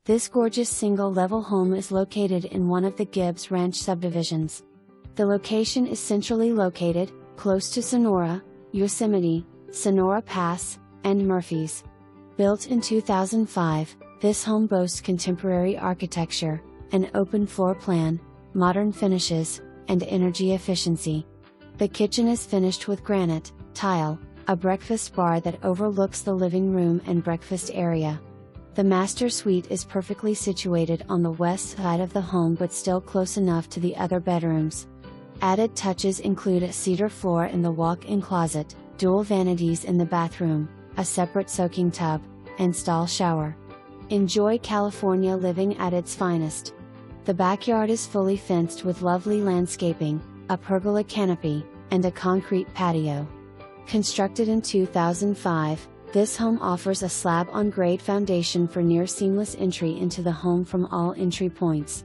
This gorgeous single-level home is located in one of the Gibbs Ranch subdivisions. The location is centrally located, close to Sonora, Yosemite, Sonora Pass, and Murphy's. Built in 2005, this home boasts contemporary architecture, an open floor plan, modern finishes, and energy efficiency. The kitchen is finished with granite, tile, a breakfast bar that overlooks the living room and breakfast area. The master suite is perfectly situated on the west side of the home but still close enough to the other bedrooms. Added touches include a cedar floor in the walk-in closet, dual vanities in the bathroom, a separate soaking tub, and stall shower. Enjoy California living at its finest. The backyard is fully fenced with lovely landscaping, a pergola canopy, and a concrete patio. Constructed in 2005, this home offers a slab-on-grade foundation for near-seamless entry into the home from all entry points.